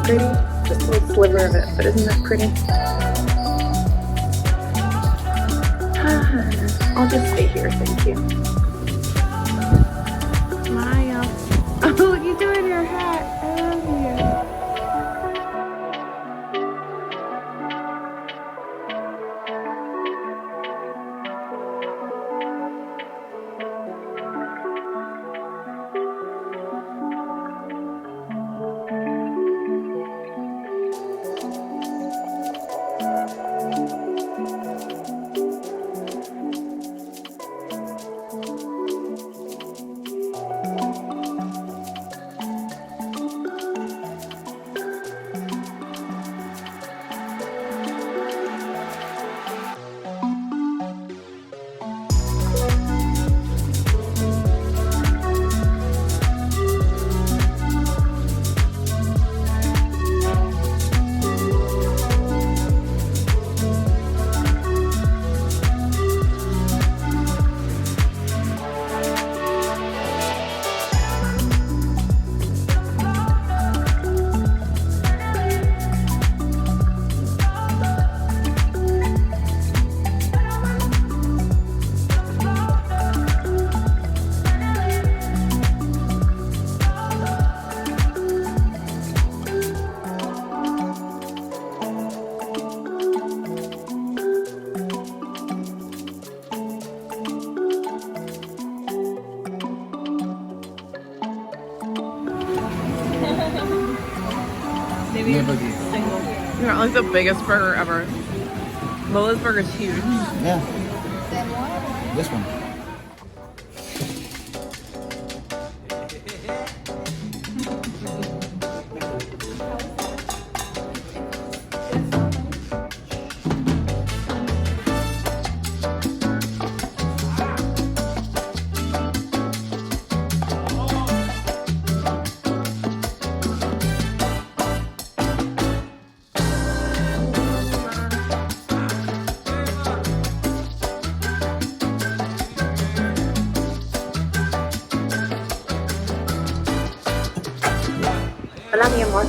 pretty? Just a little sliver of it, but isn't that pretty? I'll just stay here, thank you. Smile. Oh, what are you doing to your hat? I love you. You got like the biggest burger ever. Lola's burger is huge. Yeah. This one. Hola, mi amor.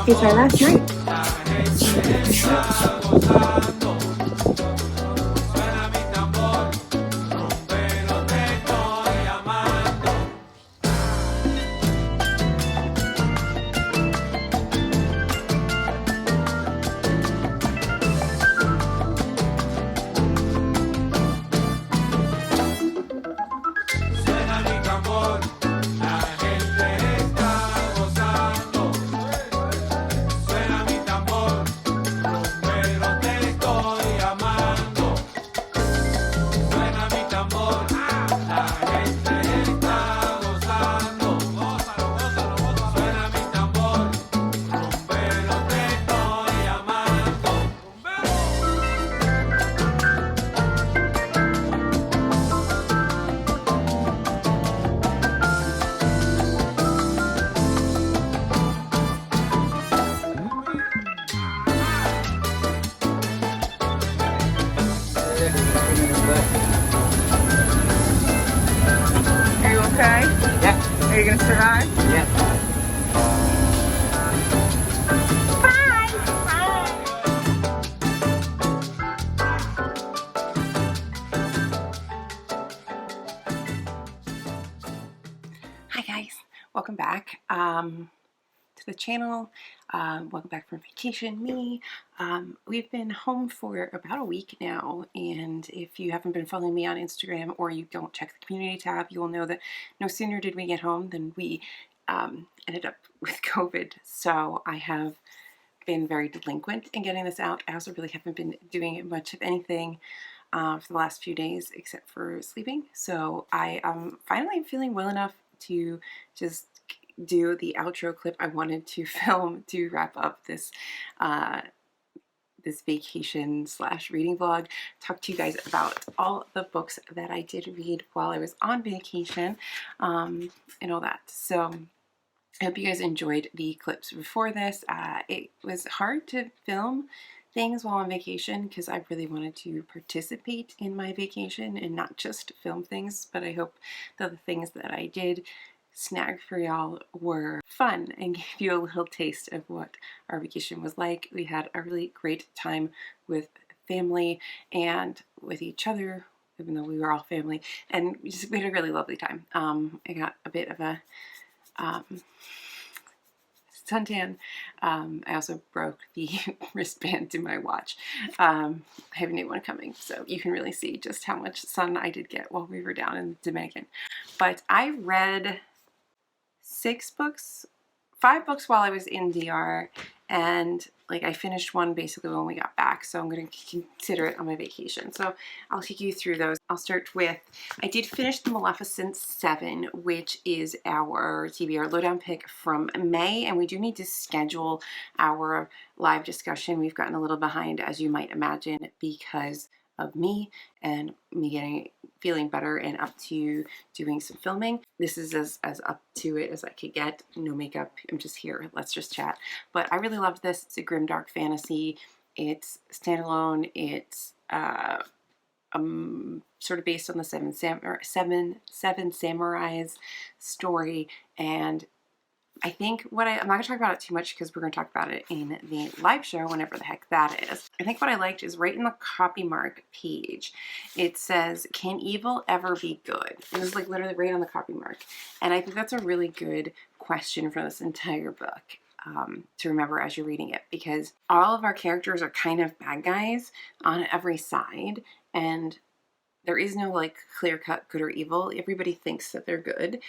It's our last night. Are you okay? Yeah. Are you gonna survive? Yeah. Hi guys, welcome back to the channel. Welcome back from vacation. We've been home for about a week now, and if you haven't been following me on Instagram or you don't check the community tab, you will know that no sooner did we get home than we ended up with COVID. So I have been very delinquent in getting this out. I also really haven't been doing much of anything for the last few days except for sleeping. So I am finally feeling well enough to just do the outro clip I wanted to film to wrap up this this vacation slash reading vlog, talk to you guys about all the books that I did read while I was on vacation and all that. So I hope you guys enjoyed the clips before this. It was hard to film things while on vacation because I really wanted to participate in my vacation and not just film things, but I hope that the things that I did snag for y'all were fun and gave you a little taste of what our vacation was like. We had a really great time with family and with each other, even though we were all family, and we had a really lovely time. I got a bit of a suntan. I also broke the wristband to my watch. I have a new one coming, so you can really see just how much sun I did get while we were down in the Dominican. But I read 5 books while I was in DR, and like I finished one basically when we got back, so I'm going to consider it on my vacation. So I'll take you through those. I'll start with, I did finish The Maleficent 7, which is our TBR lowdown pick from May, and we do need to schedule our live discussion. We've gotten a little behind, as you might imagine, because of me and me feeling better and up to doing some filming. This is as up to it as I could get. No makeup. I'm just here. Let's just chat. But I really loved this. It's a grimdark fantasy. It's standalone. It's sort of based on the Seven Samurais story, and I think I'm not going to talk about it too much because we're going to talk about it in the live show whenever the heck that is. I think what I liked is right in the copy mark page, it says, "Can evil ever be good?" It was like literally right on the copy mark. And I think that's a really good question for this entire book to remember as you're reading it, because all of our characters are kind of bad guys on every side, and there is no like clear-cut good or evil. Everybody thinks that they're good.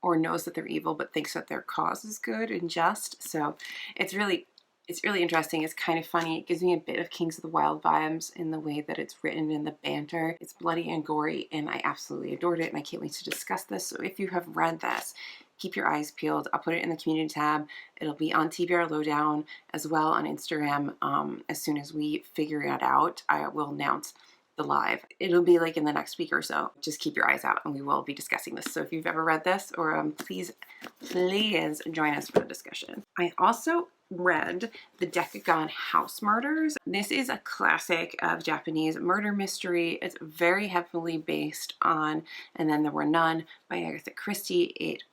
Or knows that they're evil but thinks that their cause is good and just. So it's really interesting. It's kind of funny. It gives me a bit of Kings of the Wild vibes in the way that it's written in the banter. It's bloody and gory, and I absolutely adored it, and I can't wait to discuss this. So if you have read this, keep your eyes peeled. I'll put it in the community tab. It'll be on TBR Lowdown as well on Instagram. As soon as we figure it out, I will announce the live. It'll be like in the next week or so. Just keep your eyes out and we will be discussing this. So if you've ever read this, or please join us for the discussion. I also read The Decagon House Murders. This is a classic of Japanese murder mystery. It's very heavily based on And Then There Were None by Agatha Christie. It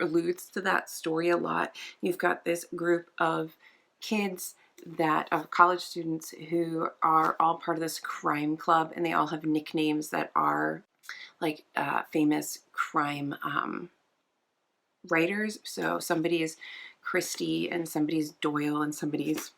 alludes to that story a lot. You've got this group of kids that of college students who are all part of this crime club, and they all have nicknames that are like famous crime writers. So somebody's Christie and somebody's Doyle and somebody's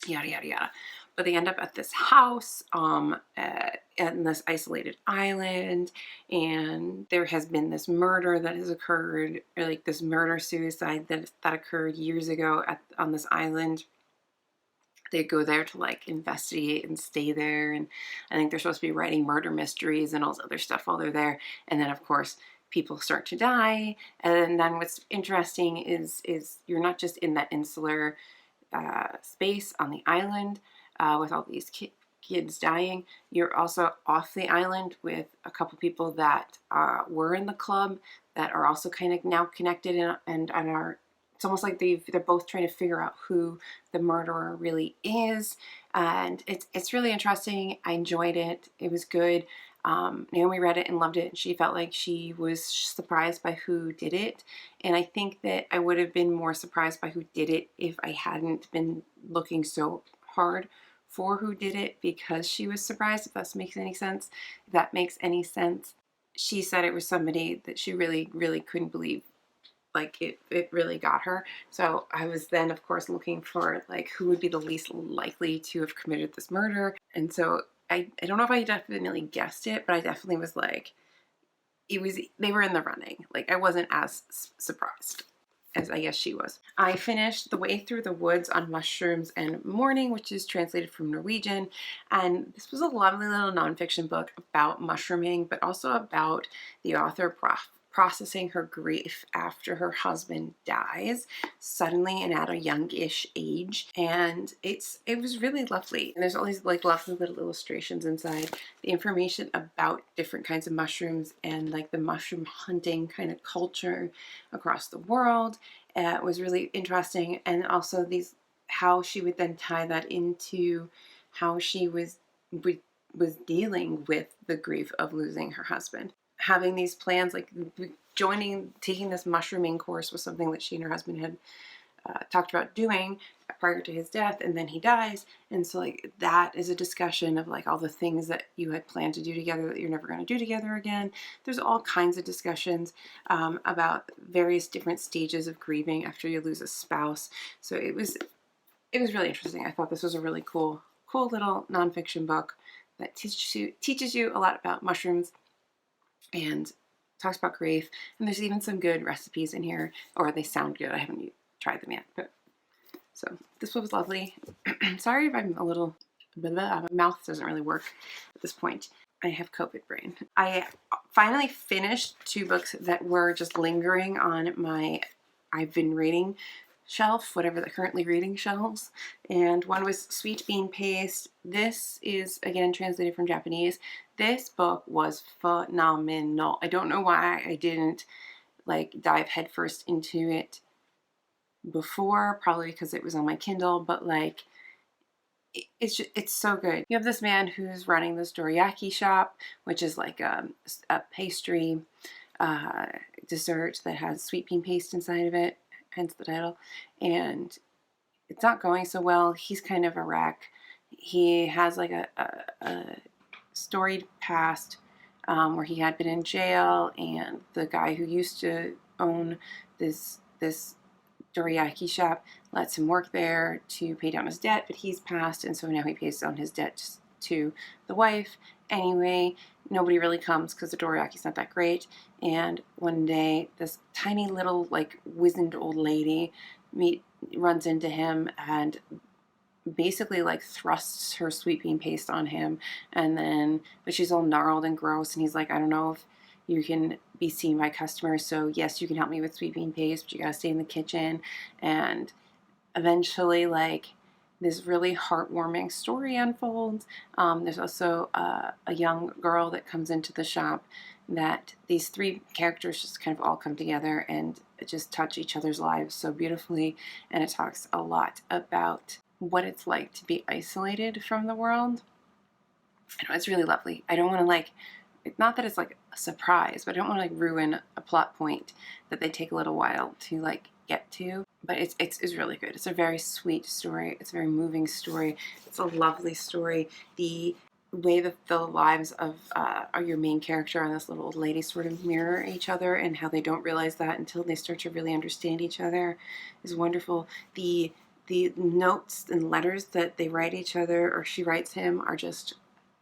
yada yada yada. But they end up at this house in this isolated island, and there has been this murder that has occurred, or like this murder-suicide that occurred years ago on this island. They go there to like investigate and stay there, and I think they're supposed to be writing murder mysteries and all this other stuff while they're there. And then of course people start to die, and then what's interesting is you're not just in that insular space on the island with all these kids dying. You're also off the island with a couple people that were in the club that are also kind of now connected and are. It's almost like they're both trying to figure out who the murderer really is, and it's really interesting. I enjoyed it. It was good. Naomi read it and loved it, and she felt like she was surprised by who did it, and I think that I would have been more surprised by who did it if I hadn't been looking so hard for who did it, because she was surprised, if that makes any sense. If that makes any sense. She said it was somebody that she really, really couldn't believe. Like it really got her. So I was then of course looking for like who would be the least likely to have committed this murder. And so I don't know if I definitely guessed it, but I definitely was like, they were in the running. Like I wasn't as surprised as I guess she was. I finished The Way Through the Woods on Mushrooms and Morning, which is translated from Norwegian. And this was a lovely little nonfiction book about mushrooming, but also about the author, Prof. processing her grief after her husband dies suddenly and at a youngish age. And it was really lovely. And there's all these like lots of little illustrations inside, the information about different kinds of mushrooms and like the mushroom hunting kind of culture across the world. Was really interesting. And also these, how she would then tie that into how she was dealing with the grief of losing her husband. Having these plans, like taking this mushrooming course was something that she and her husband had talked about doing prior to his death, and then he dies. And so like that is a discussion of like all the things that you had planned to do together that you're never going to do together again. There's all kinds of discussions about various different stages of grieving after you lose a spouse. So it was really interesting. I thought this was a really cool little nonfiction book that teaches you a lot about mushrooms and talks about grief. And there's even some good recipes in here, or they sound good. I haven't tried them yet, but so this was lovely. Sorry if I'm a little my mouth doesn't really work at this point. I have COVID brain. I finally finished 2 books that were just lingering on my I've been reading shelf, whatever the currently reading shelves, and one was Sweet Bean Paste. This is again translated from Japanese. This book was phenomenal. I don't know why I didn't like dive headfirst into it before, probably because it was on my Kindle, but like it's so good. You have this man who's running this dorayaki shop, which is like a pastry dessert that has sweet bean paste inside of it, hence the title. And it's not going so well. He's kind of a wreck. He has like a storied past where he had been in jail, and the guy who used to own this dorayaki shop lets him work there to pay down his debt, but he's passed, and so now he pays down his debt to the wife. Anyway, nobody really comes because the doryaki's not that great. And one day, this tiny little like wizened old lady runs into him and basically like thrusts her sweet bean paste on him, and then but she's all gnarled and gross, and he's like, I don't know if you can be seen by customers, so yes, you can help me with sweet bean paste, but you gotta stay in the kitchen. And eventually like this really heartwarming story unfolds. There's also a young girl that comes into the shop that these 3 characters just kind of all come together and just touch each other's lives so beautifully. And it talks a lot about what it's like to be isolated from the world. It's really lovely. I don't want to like, not that it's like a surprise, but I don't want to like ruin a plot point that they take a little while to like get to. But it's really good. It's a very sweet story. It's a very moving story. It's a lovely story. The way that the lives of your main character and this little old lady sort of mirror each other, and how they don't realize that until they start to really understand each other, is wonderful. The notes and letters that they write each other, or she writes him, are just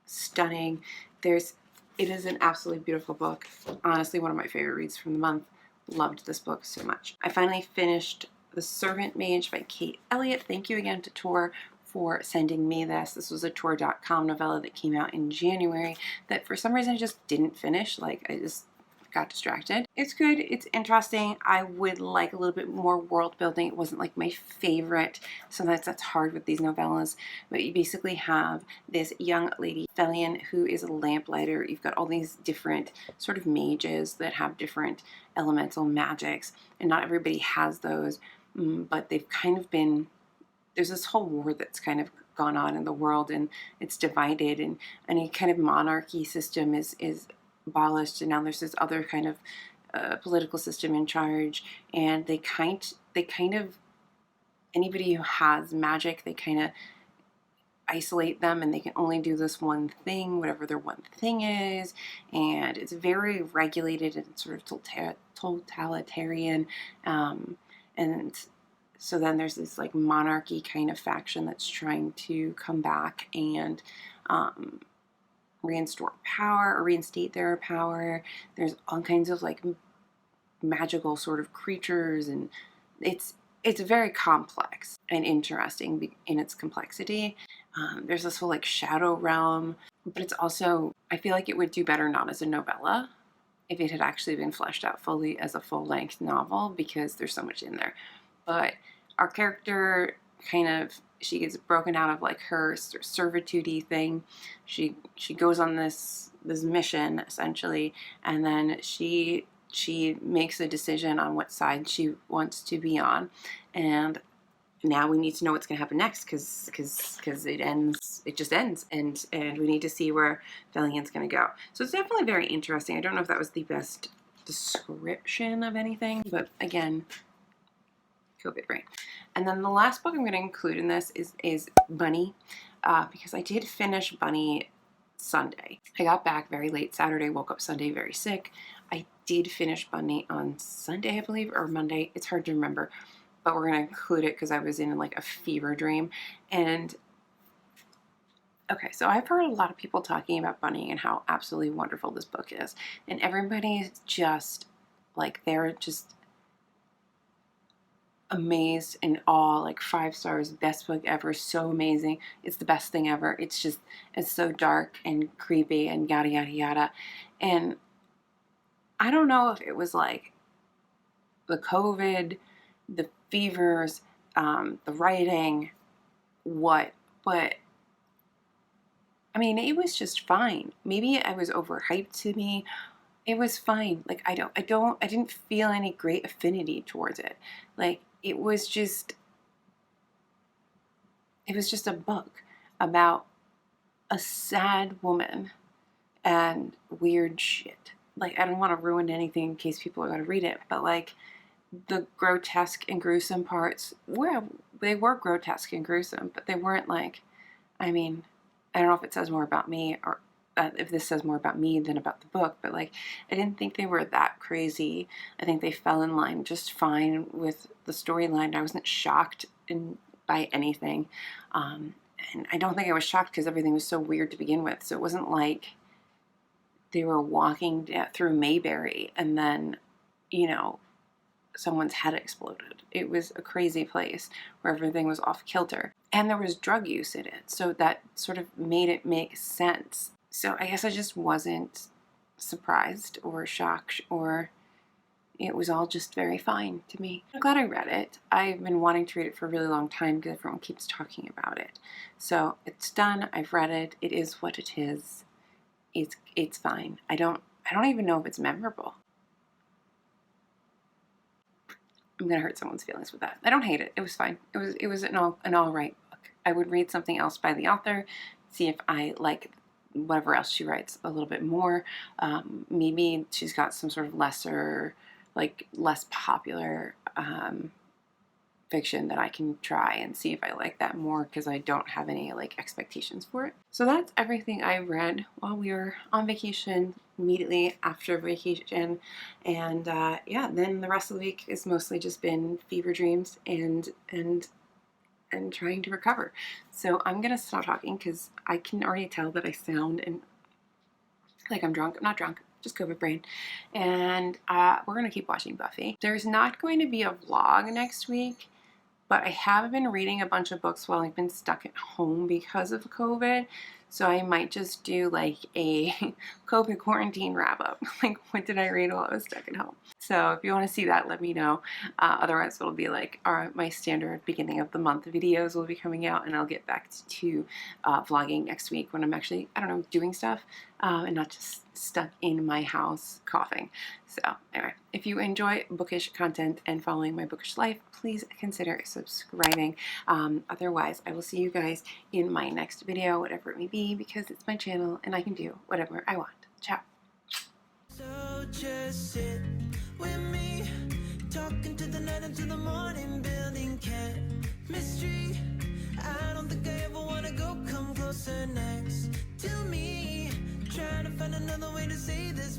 stunning. It is an absolutely beautiful book. Honestly, one of my favorite reads from the month. Loved this book so much. I finally finished The Servant Mage by Kate Elliott. Thank you again to Tor for sending me this. This was a Tor.com novella that came out in January that for some reason I just didn't finish. Like, I just got distracted. It's good. It's interesting. I would like a little bit more world building. It wasn't like my favorite. Sometimes that's hard with these novellas. But you basically have this young lady, Felion, who is a lamplighter. You've got all these different sort of mages that have different elemental magics. And not everybody has those. But they've kind of been... There's this whole war that's kind of gone on in the world, and it's divided, and any kind of monarchy system is abolished, and now there's this other kind of political system in charge, and they kind of anybody who has magic, they kind of isolate them, and they can only do this one thing, whatever their one thing is. And it's very regulated and sort of totalitarian, and so then there's this like monarchy kind of faction that's trying to come back and reinstate their power. There's all kinds of like magical sort of creatures, and it's very complex and interesting in its complexity. There's this whole like shadow realm, but it's also, I feel like it would do better not as a novella. if it had actually been fleshed out fully as a full-length novel, because there's so much in there. But our character kind of, she gets broken out of like her servitude thing. She goes on this mission essentially, and then she makes a decision on what side she wants to be on, and now we need to know what's going to happen next, because it just ends, and we need to see where Valiant's going to go. So it's definitely very interesting. I don't know if that was the best description of anything, but again, COVID brain. And then the last book I'm going to include in this is Bunny, because I did finish Bunny Sunday. I got back very late Saturday, woke up Sunday very sick. I did finish Bunny on Sunday, I believe, or Monday. It's hard to remember, but we're going to include it because I was in like a fever dream. And okay, so I've heard a lot of people talking about Bunny and how absolutely wonderful this book is. And everybody's just like, they're just amazed, in awe, like 5 stars, best book ever, so amazing, it's the best thing ever. It's just, it's so dark and creepy and yada yada yada. And I don't know if it was like the COVID, the fevers, the writing, what, but I mean, it was just fine. Maybe I was overhyped to me. It was fine. Like, I didn't feel any great affinity towards it. Like, it was just a book about a sad woman and weird shit. Like, I don't want to ruin anything in case people are going to read it, but like, the grotesque and gruesome parts, well, they were grotesque and gruesome, but they weren't like, I mean, I don't know if it says more about me, or if this says more about me than about the book, but like, I didn't think they were that crazy. I think they fell in line just fine with the storyline. I wasn't shocked by anything. And I don't think I was shocked because everything was so weird to begin with. So it wasn't like they were walking through Mayberry and then, you know, someone's head exploded. It was a crazy place where everything was off kilter. And there was drug use in it. So that sort of made it make sense. So I guess I just wasn't surprised or shocked, or it was all just very fine to me. I'm glad I read it. I've been wanting to read it for a really long time because everyone keeps talking about it. So it's done. I've read it. It is what it is. It's fine. I don't even know if it's memorable. I'm gonna hurt someone's feelings with that. I don't hate it. It was fine. It was an all right book. I would read something else by the author, see if I like whatever else she writes a little bit more. Maybe she's got some sort of lesser, like less popular fiction that I can try and see if I like that more, because I don't have any like expectations for it. So that's everything I read while we were on vacation, immediately after vacation, and yeah, then the rest of the week has mostly just been fever dreams and trying to recover. So I'm gonna stop talking because I can already tell that I sound like I'm drunk. I'm not drunk, just COVID brain. And we're gonna keep watching Buffy. There's not going to be a vlog next week, but I have been reading a bunch of books while I've been stuck at home because of COVID. So I might just do like a COVID quarantine wrap up. Like, what did I read while I was stuck at home? So if you want to see that, let me know. Otherwise, it'll be like my standard beginning of the month videos will be coming out, and I'll get back to vlogging next week when I'm actually, I don't know, doing stuff and not just stuck in my house coughing. So anyway, if you enjoy bookish content and following my bookish life, please consider subscribing. Otherwise, I will see you guys in my next video, whatever it may be, because it's my channel and I can do whatever I want. Ciao. So just sit with me, talking to the night until the morning, building chemistry. I don't think I ever wanna go come closer next to me, trying to find another way to say this.